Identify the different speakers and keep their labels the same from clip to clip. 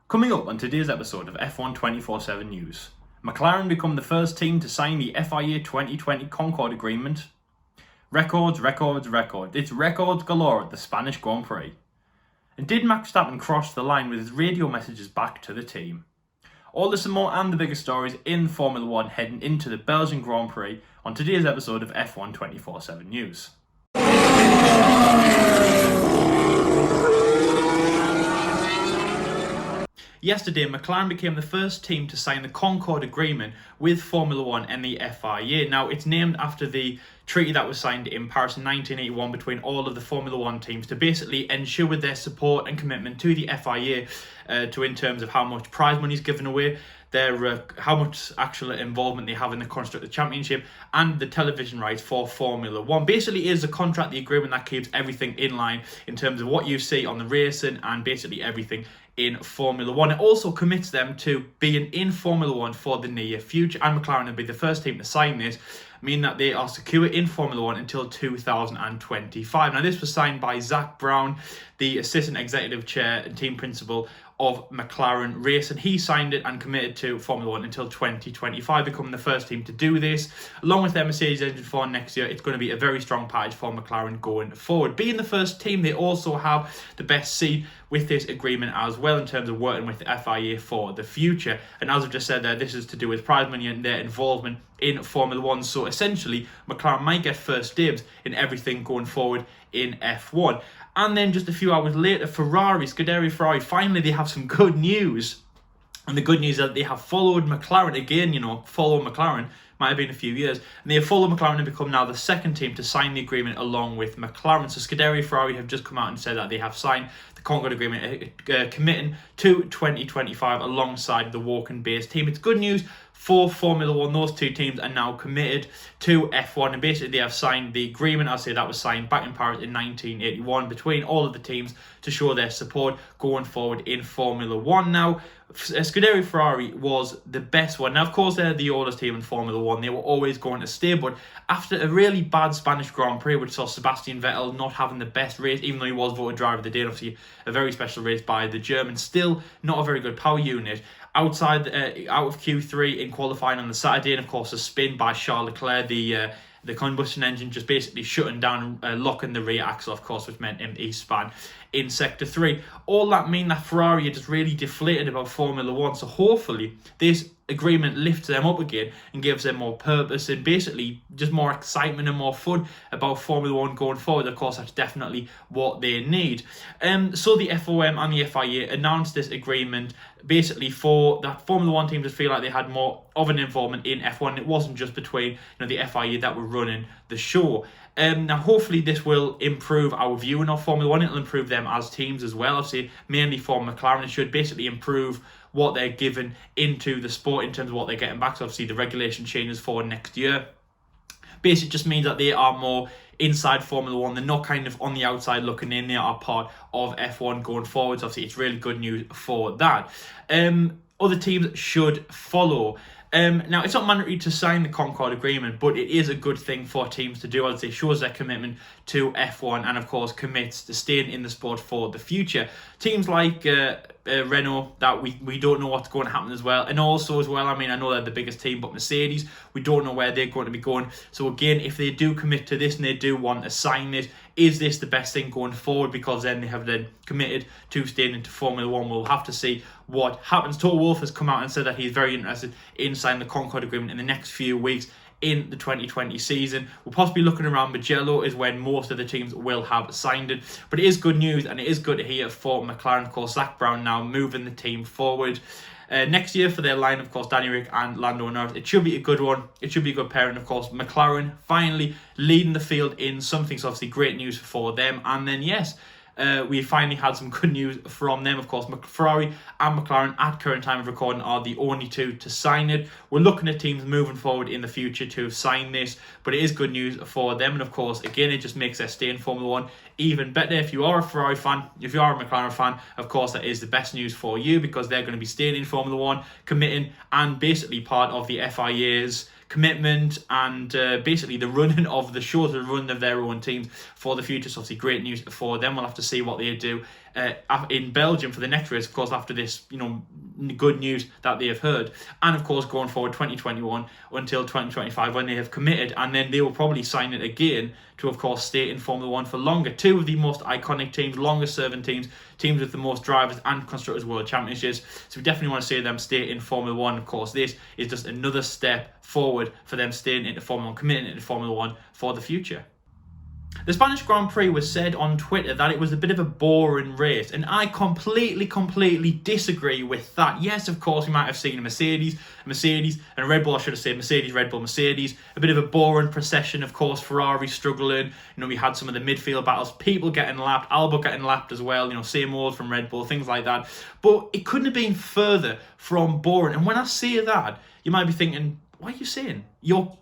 Speaker 1: Coming up on today's episode of F1 24/7 News, McLaren become the first team to sign the FIA 2020 CONCORDE agreement. Records. It's records galore at the Spanish Grand Prix. And did Max Verstappen cross the line with his radio messages back to the team? All this and more and the biggest stories in Formula 1 heading into the Belgian Grand Prix on today's episode of F1 24/7 News. Yesterday, McLaren became the first team to sign the CONCORDE agreement with Formula 1 and the FIA. Now, it's named after the treaty that was signed in Paris in 1981 between all of the Formula 1 teams to basically ensure their support and commitment to the FIA in terms of how much prize money is given away, how much actual involvement they have in the Constructor Championship, and the television rights for Formula 1. Basically, it is a contract, the agreement that keeps everything in line in terms of what you see on the racing and basically everything in Formula 1. It also commits them to being in Formula 1 for the near future, and McLaren will be the first team to sign this, meaning that they are secure in Formula 1 until 2025. Now, this was signed by Zak Brown, the Assistant Executive Chair and Team Principal of McLaren Racing. He signed it and committed to Formula 1 until 2025, becoming the first team to do this. Along with their Mercedes engine for next year, it's going to be a very strong package for McLaren going forward. Being the first team, they also have the best seat with this agreement as well in terms of working with the FIA for the future. And as I've just said there, this is to do with prize money and their involvement in Formula 1. So essentially, McLaren might get first dibs in everything going forward in F1. And then just a few hours later, Ferrari, finally they have some good news. And the good news is that they have followed McLaren again, follow McLaren. Might have been a few years. And they have followed McLaren and become now the second team to sign the agreement along with McLaren. So Scuderia Ferrari have just come out and said that they have signed the CONCORDE agreement, committing to 2025 alongside the Woking-based team. It's good news for Formula 1. Those two teams are now committed to F1, and basically they have signed the agreement. I'll say that was signed back in Paris in 1981 between all of the teams to show their support going forward in Formula 1. Now, Scuderia Ferrari was the best one. Now, of course, they're the oldest team in Formula 1. They were always going to stay, but after a really bad Spanish Grand Prix, which saw Sebastian Vettel not having the best race, even though he was voted driver of the day, obviously a very special race by the Germans, still not a very good power unit. Out of Q3 in qualifying on the Saturday, and of course a spin by Charles Leclerc, the combustion engine just basically shutting down, locking the rear axle, of course, which meant empty span in Sector 3. All that mean that Ferrari are just really deflated about Formula 1. So hopefully this agreement lifts them up again and gives them more purpose and basically just more excitement and more fun about Formula 1 going forward. Of course, that's definitely what they need. So the FOM and the FIA announced this agreement basically for that Formula 1 team to feel like they had more of an involvement in F1. It wasn't just between the FIA that were running the show. Now, hopefully this will improve our viewing of Formula 1. It'll improve them as teams as well. Obviously, mainly for McLaren, it should basically improve what they're given into the sport in terms of what they're getting back. So obviously the regulation changes for next year. Basically, it just means that they are more inside Formula 1. They're not kind of on the outside looking in. They are part of F1 going forward. So obviously, it's really good news for that. Other teams should follow. Now, it's not mandatory to sign the CONCORDE agreement, but it is a good thing for teams to do, as it shows their commitment to F1 and, of course, commits to staying in the sport for the future. Teams like Renault, that we don't know what's going to happen as well. And also as well, I know they're the biggest team, but Mercedes, we don't know where they're going to be going. So again, if they do commit to this and they do want to sign this, is this the best thing going forward? Because then they have committed to staying into Formula 1. We'll have to see what happens. Toto Wolff has come out and said that he's very interested in signing the CONCORDE agreement in the next few weeks in the 2020 season. We're possibly looking around Mugello is when most of the teams will have signed it. But it is good news, and it is good to hear for McLaren. Of course, Zak Brown now moving the team forward. Next year for their line, of course, Danny Rick and Lando Norris. It should be a good one. It should be a good pairing. Of course, McLaren finally leading the field in something. So obviously great news for them. And then, yes, we finally had some good news from them. Of course, Ferrari and McLaren at current time of recording are the only two to sign it. We're looking at teams moving forward in the future to sign this, but it is good news for them. And of course, again, it just makes their stay in Formula 1 even better. If you are a Ferrari fan, if you are a McLaren fan, of course, that is the best news for you, because they're going to be staying in Formula 1, committing, and basically part of the FIA's commitment and basically the running of the show, the running of their own teams for the future. So obviously great news for them. We'll have to see what they do in Belgium for the next race, of course, after this, good news that they have heard. And of course, going forward 2021 until 2025 when they have committed, and then they will probably sign it again to, of course, stay in Formula One for longer. Two of the most iconic teams, longest serving teams with the most drivers and constructors world championships. So we definitely want to see them stay in Formula One. Of course, this is just another step forward for them staying into Formula One, committing into Formula One for the future. The Spanish Grand Prix was said on Twitter that it was a bit of a boring race, and I completely disagree with that. Yes, of course, we might have seen a Mercedes, and a Red Bull, I should have said Mercedes, Red Bull, Mercedes. A bit of a boring procession, of course, Ferrari struggling. We had some of the midfield battles, people getting lapped, Albon getting lapped as well, same old from Red Bull, things like that. But it couldn't have been further from boring. And when I say that, you might be thinking, what are you saying?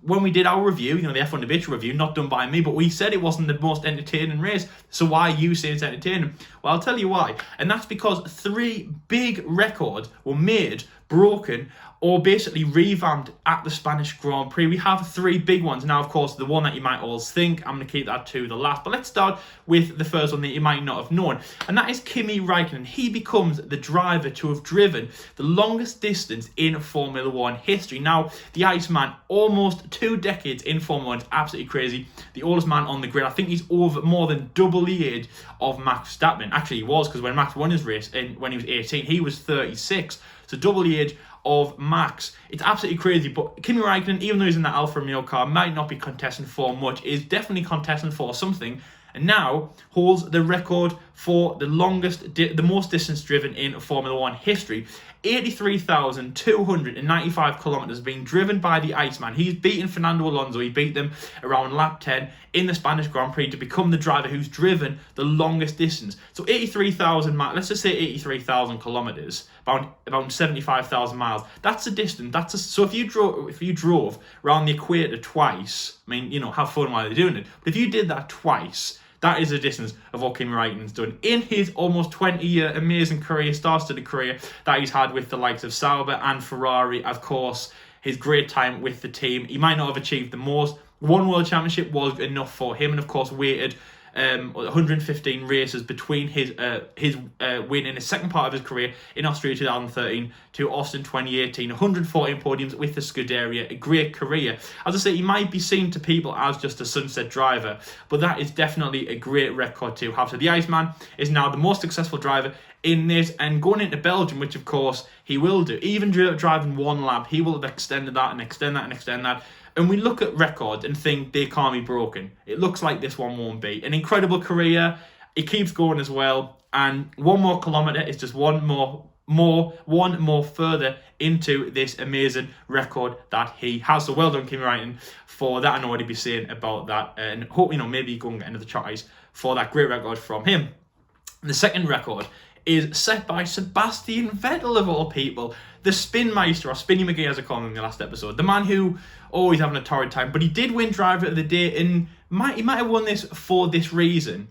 Speaker 1: When we did our review, the F1 Habitual review, not done by me, but we said it wasn't the most entertaining race. So why are you saying it's entertaining? Well, I'll tell you why. And that's because 3 big records were made, broken, or basically revamped at the Spanish Grand Prix. We have 3 big ones. Now, of course, the one that you might all think, I'm going to keep that to the last. But let's start with the first one that you might not have known. And that is Kimi Raikkonen. He becomes the driver to have driven the longest distance in Formula One history. Now, the Iceman, almost 2 decades in Formula One. It's absolutely crazy. The oldest man on the grid. I think he's over more than double the age of Max Verstappen. Actually, he was, because when Max won his race, when he was 18, he was 36. So double the age of Max. It's absolutely crazy. But Kimi Raikkonen, even though he's in that Alfa Romeo car, might not be contesting for much, is definitely contesting for something, and now holds the record for the most distance driven in Formula One history. 83,295 kilometers being driven by the Iceman. He's beaten Fernando Alonso. He beat them around lap 10 in the Spanish Grand Prix to become the driver who's driven the longest distance. So 83,000 miles, let's just say 83,000 kilometers, about 75,000 miles. That's a distance. So if you drove around the equator twice, have fun while you're doing it. But if you did that twice, that is the distance of what Kimi Raikkonen's done in his almost 20-year amazing career, star-studded career that he's had with the likes of Sauber and Ferrari. Of course, his great time with the team. He might not have achieved the most. One World Championship was enough for him, and of course waited 115 races between his win in the second part of his career in Austria 2013 to Austin 2018. 114 podiums with the Scuderia, a great career. As I say, he might be seen to people as just a sunset driver, but that is definitely a great record to have. So the Iceman is now the most successful driver in this, and going into Belgium, which of course he will do, even driving one lap, he will have extended that and extend that and extend that. And we look at records and think they can't be broken. It looks like this one won't be. An incredible career. It keeps going as well. And 1 more kilometre is just one more further into this amazing record that he has. So well done, Kimi Raikkonen, for that. I know what he'd be saying about that. And hope, maybe go and get into the tries for that great record from him. And the second record is set by Sebastian Vettel, of all people. The Spin Meister, or Spinny McGee as I called him in the last episode. The man who always having a torrid time, but he did win Driver of the Day, and he might have won this for this reason.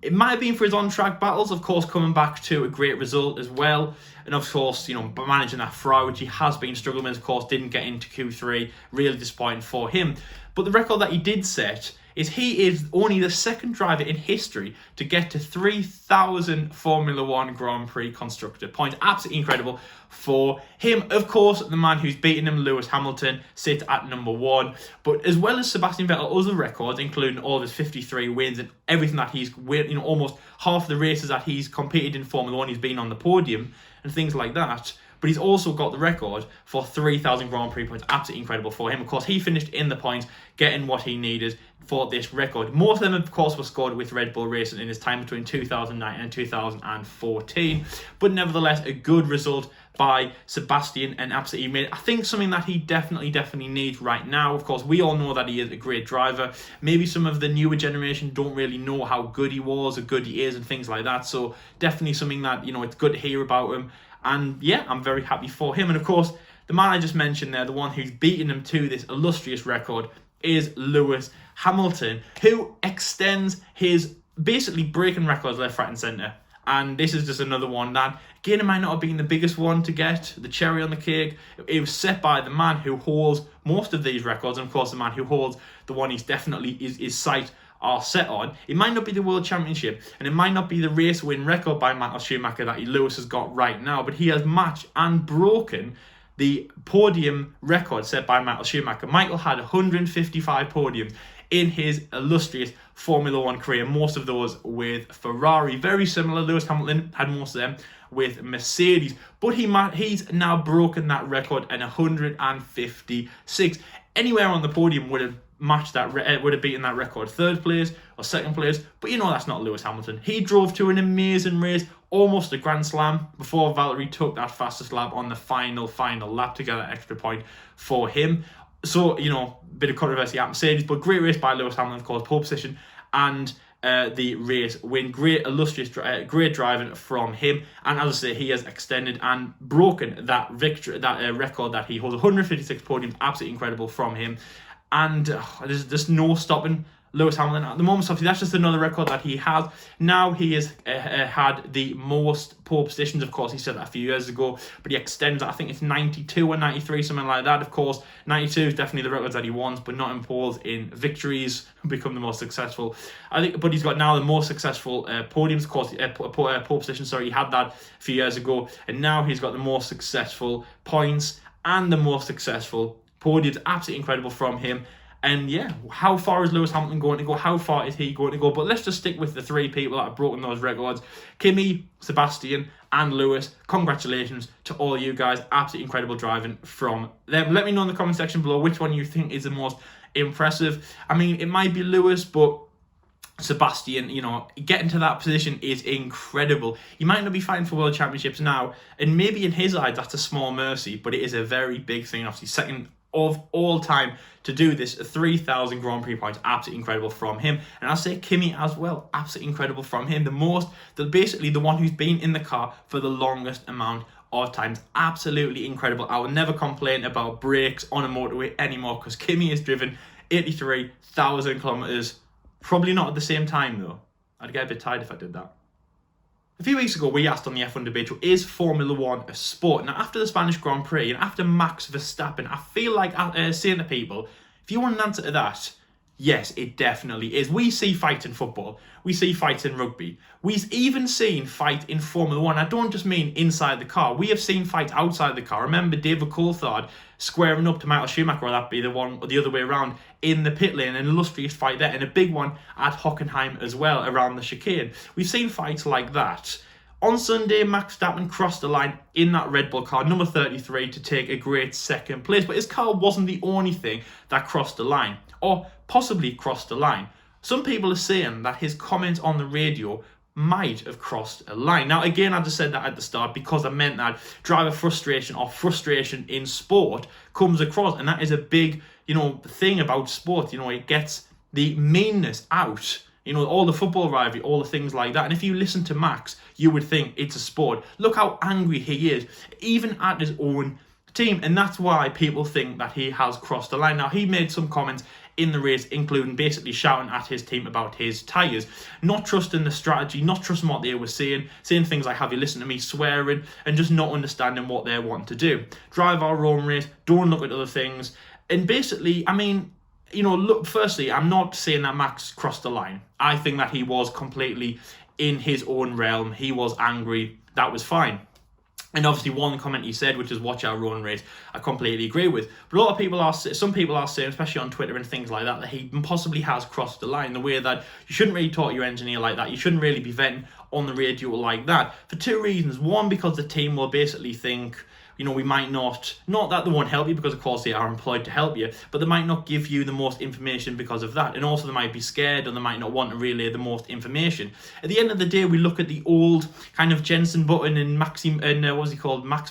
Speaker 1: It might have been for his on-track battles, of course, coming back to a great result as well. And of course, managing that Ferrari, which he has been struggling with, of course, didn't get into Q3. Really disappointing for him. But the record that he did set is he is only the second driver in history to get to 3,000 Formula One Grand Prix constructor points. Absolutely incredible for him. Of course, the man who's beaten him, Lewis Hamilton, sits at number 1. But as well as Sebastian Vettel, other records, including all of his 53 wins and everything that he's won, almost half the races that he's competed in Formula One, he's been on the podium and things like that. But he's also got the record for 3,000 Grand Prix points. Absolutely incredible for him. Of course, he finished in the points, getting what he needed for this record. Most of them, of course, were scored with Red Bull Racing in his time between 2009 and 2014. But nevertheless, a good result by Sebastian, and absolutely made, I think, something that he definitely needs right now. Of course, we all know that he is a great driver. Maybe some of the newer generation don't really know how good he was or good he is and things like that. So definitely something that, it's good to hear about him. And yeah, I'm very happy for him. And of course, the man I just mentioned there, the one who's beaten him to this illustrious record, is Lewis Hamilton, who extends his basically breaking records left, right and centre. And this is just another one that, again, it might not have been the biggest one to get, the cherry on the cake. It was set by the man who holds most of these records, and of course the man who holds the one he's definitely is sight are set on. It might not be the World Championship, and it might not be the race win record by Michael Schumacher that Lewis has got right now, but he has matched and broken the podium record set by Michael Schumacher. Michael had 155 podiums in his illustrious Formula One career, most of those with Ferrari. Very similar, Lewis Hamilton had most of them with Mercedes, but he's now broken that record at 156. Anywhere on the podium would have matched that, would have beaten that record. Third place or second place, but that's not Lewis Hamilton. He drove to an amazing race, almost a Grand Slam, before Valtteri took that fastest lap on the final lap to get an extra point for him. So, bit of controversy at Mercedes, but great race by Lewis Hamilton, of course, pole position and the race win. Great, illustrious, great driving from him. And as I say, he has extended and broken that record that he holds. 156 podiums, absolutely incredible from him. And there's no stopping Lewis Hamilton at the moment. So obviously that's just another record that he has. Now he has had the most pole positions. Of course, he said that a few years ago, but he extends, I think it's 92 or 93, something like that. Of course, 92 is definitely the records that he wants, but not in poles. In victories, become the most successful. I think, but he's got now the most successful podiums. Of course, pole position. Sorry, he had that a few years ago, and now he's got the most successful points and the most successful podiums. Absolutely incredible from him. And yeah, how far is Lewis Hamilton going to go? How far is he going to go? But let's just stick with the three people that have broken those records. Kimi, Sebastian, and Lewis. Congratulations to all you guys. Absolutely incredible driving from them. Let me know in the comment section below which one you think is the most impressive. I mean, it might be Lewis, but Sebastian, getting to that position is incredible. He might not be fighting for world championships now, and maybe in his eyes that's a small mercy, but it is a very big thing. Obviously, second of all time to do this, 3,000 Grand Prix points, absolutely incredible from him. And I'll say Kimi as well, absolutely incredible from him. Basically the one who's been in the car for the longest amount of times. Absolutely incredible. I will never complain about brakes on a motorway anymore because Kimi has driven 83,000 kilometers. Probably not at the same time though. I'd get a bit tired if I did that. A few weeks ago, we asked on the F1 debate, is Formula One a sport? Now, after the Spanish Grand Prix and after Max Verstappen, I feel like saying to people, if you want an answer to that, yes, it definitely is. We see fights in football. We see fights in rugby. We've even seen fight in Formula One. I don't just mean inside the car. We have seen fights outside the car. Remember David Coulthard squaring up to Michael Schumacher, or that be the one or the other way around, in the pit lane, an illustrious fight there, and a big one at Hockenheim as well, around the chicane. We've seen fights like that. On Sunday, Max Verstappen crossed the line in that Red Bull car, number 33, to take a great second place. But his car wasn't the only thing that crossed the line, or possibly crossed the line. Some people are saying that his comments on the radio might have crossed a line. Now, again, I just said that at the start because I meant that driver frustration or frustration in sport comes across, and that is a big, thing about sport. It gets the meanness out. All the football rivalry, all the things like that. And if you listen to Max, you would think it's a sport. Look how angry he is, even at his own team. And that's why people think that he has crossed the line. Now, he made some comments in the race, including basically shouting at his team about his tyres, not trusting the strategy, not trusting what they were saying things like, have you listened to me, swearing, and just not understanding what they're wanting to do. Drive our own race, don't look at other things. And basically, look, firstly, I'm not saying that Max crossed the line. I think that he was completely in his own realm. He was angry. That was fine. And obviously one comment he said, which is watch our own race, I completely agree with. But a lot of people some people are saying, especially on Twitter and things like that he possibly has crossed the line, the way that you shouldn't really talk to your engineer like that. You shouldn't really be venting on the radio like that. For two reasons. One, because the team will basically think, we might not that they won't help you, because of course they are employed to help you, but they might not give you the most information because of that. And also they might be scared, and they might not want to relay the most information. At the end of the day, we look at the old kind of Jensen Button and Max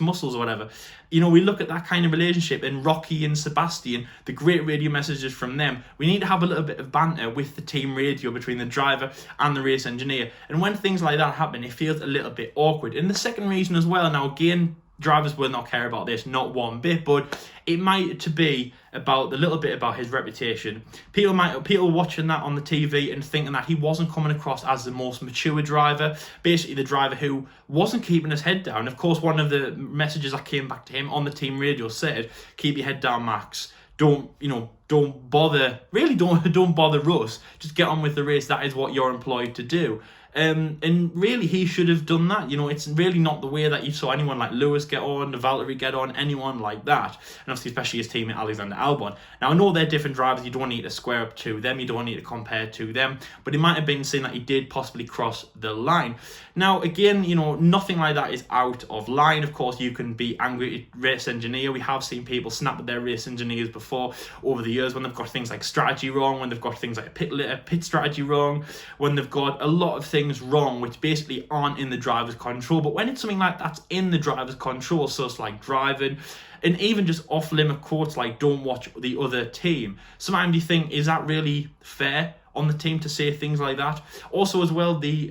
Speaker 1: Muscles or whatever. We look at that kind of relationship, and Rocky and Sebastian, the great radio messages from them. We need to have a little bit of banter with the team radio between the driver and the race engineer. And when things like that happen, it feels a little bit awkward. And the second reason as well, now again, drivers will not care about this, not one bit, but it might to be about a little bit about his reputation. People watching that on the TV and thinking that he wasn't coming across as the most mature driver, basically the driver who wasn't keeping his head down. Of course, one of the messages that came back to him on the team radio said, keep your head down, Max. don't bother. Really, don't bother us. Just get on with the race. That is what you're employed to do. And really, he should have done that. It's really not the way that you saw anyone like Lewis get on, Valtteri get on, anyone like that. And obviously, especially his teammate Alexander Albon. Now, I know they're different drivers. You don't need to square up to them. You don't need to compare to them. But it might have been saying that he did possibly cross the line. Now, again, nothing like that is out of line. Of course, you can be angry at race engineer. We have seen people snap at their race engineers before over the years when they've got things like strategy wrong, when they've got things like pit strategy wrong, when they've got a lot of things wrong which basically aren't in the driver's control. But when it's something like that's in the driver's control, so it's like driving, and even just off-limit quotes like "don't watch the other team," sometimes you think, is that really fair on the team to say things like that? Also, as well, the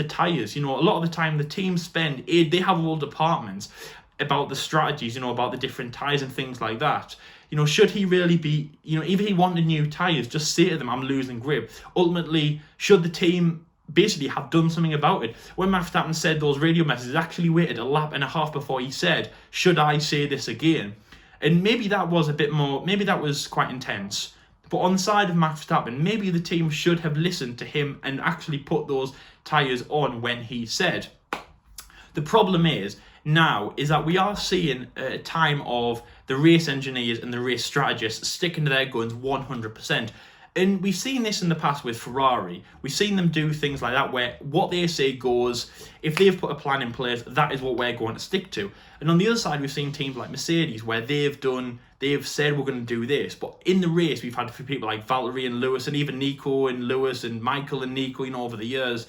Speaker 1: tyres. A lot of the time the teams they have whole departments about the strategies, about the different tyres and things like that. Should he really be, if he wanted new tyres, just say to them, I'm losing grip. Ultimately, should the team basically have done something about it? When Max Verstappen said those radio messages, he actually waited a lap and a half before he said, should I say this again? And maybe that was a bit more, maybe that was quite intense. But on the side of Max Verstappen, maybe the team should have listened to him and actually put those tyres on when he said. The problem is that we are seeing a time of the race engineers and the race strategists sticking to their guns 100%. And we've seen this in the past with Ferrari. We've seen them do things like that where what they say goes. If they've put a plan in place, that is what we're going to stick to. And on the other side, we've seen teams like Mercedes where they've said we're going to do this. But in the race, we've had people like Valtteri and Lewis, and even Nico and Lewis and Michael and Nico, over the years.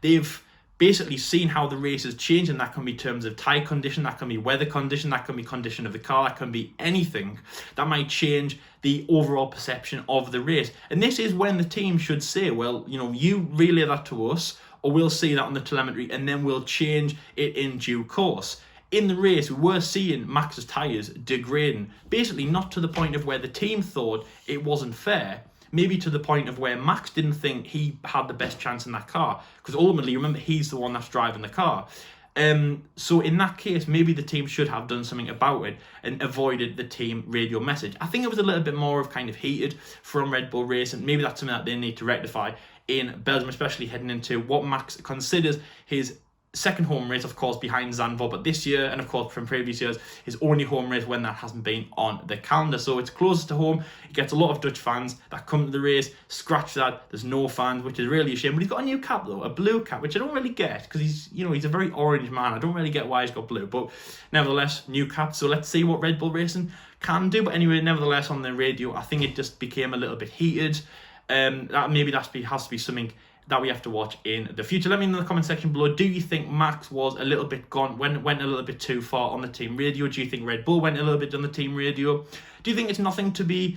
Speaker 1: They've basically seen how the race has changed, and that can be terms of tyre condition, that can be weather condition, that can be condition of the car, that can be anything that might change the overall perception of the race. And this is when the team should say, well, you relay that to us, or we'll see that on the telemetry, and then we'll change it in due course. In the race, we were seeing Max's tyres degrading, basically not to the point of where the team thought it wasn't fair, maybe to the point of where Max didn't think he had the best chance in that car. Because ultimately, remember, he's the one that's driving the car. So in that case, maybe the team should have done something about it and avoided the team radio message. I think it was a little bit more of kind of heated from Red Bull Racing. Maybe that's something that they need to rectify in Belgium, especially heading into what Max considers his second home race, of course, behind Zandvoort, but this year, and of course from previous years, his only home race when that hasn't been on the calendar. So it's closest to home. He gets a lot of Dutch fans that come to the race. Scratch that, there's no fans, which is really a shame. But he's got a new cap though, a blue cap, which I don't really get, because he's a very orange man. I don't really get why he's got blue, but nevertheless, new cap. So let's see what Red Bull Racing can do. But anyway, nevertheless, on the radio, I think it just became a little bit heated. That has to be something that we have to watch in the future. Let me know in the comment section below. Do you think Max was a little bit went a little bit too far on the team radio? Do you think Red Bull went a little bit on the team radio? Do you think it's nothing to be,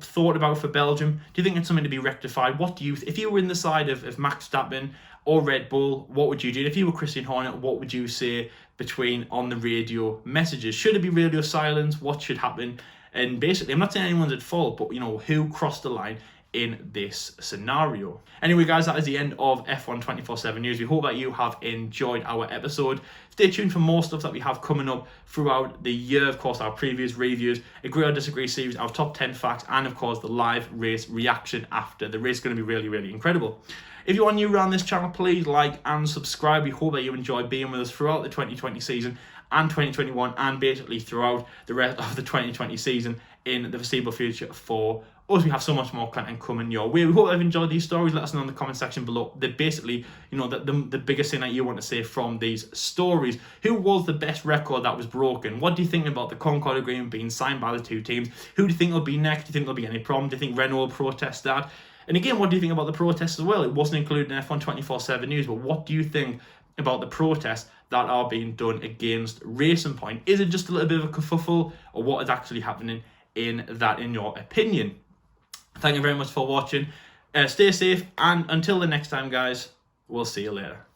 Speaker 1: thought about for Belgium? Do you think it's something to be rectified? What do you, if you were in the side of Max Verstappen or Red Bull, what would you do? And if you were Christian Horner, what would you say between on the radio messages? Should it be radio silence? What should happen? And basically, I'm not saying anyone's at fault, but who crossed the line in this scenario. Anyway, guys, that is the end of F1 24/7 News. We hope that you have enjoyed our episode. Stay tuned for more stuff that we have coming up throughout the year. Of course, our previous reviews, Agree or Disagree series, our top 10 facts, and of course the live race reaction after the race. Is going to be really, really incredible. If you are new around this channel, please like and subscribe. We hope that you enjoy being with us throughout the 2020 season and 2021, and basically throughout the rest of the 2020 season in the foreseeable future for us. We have so much more content coming your way. We hope you've enjoyed these stories. Let us know in the comment section below. They're basically, the biggest thing that you want to say from these stories. Who was the best record that was broken? What do you think about the CONCORDE agreement being signed by the two teams? Who do you think will be next? Do you think there'll be any problem? Do you think Renault will protest that? And again, what do you think about the protests as well? It wasn't included in F1 24/7 News, but what do you think about the protests that are being done against Racing Point? Is it just a little bit of a kerfuffle, or what is actually happening in that, in your opinion? Thank you very much for watching. Stay safe, and until the next time, guys, we'll see you later.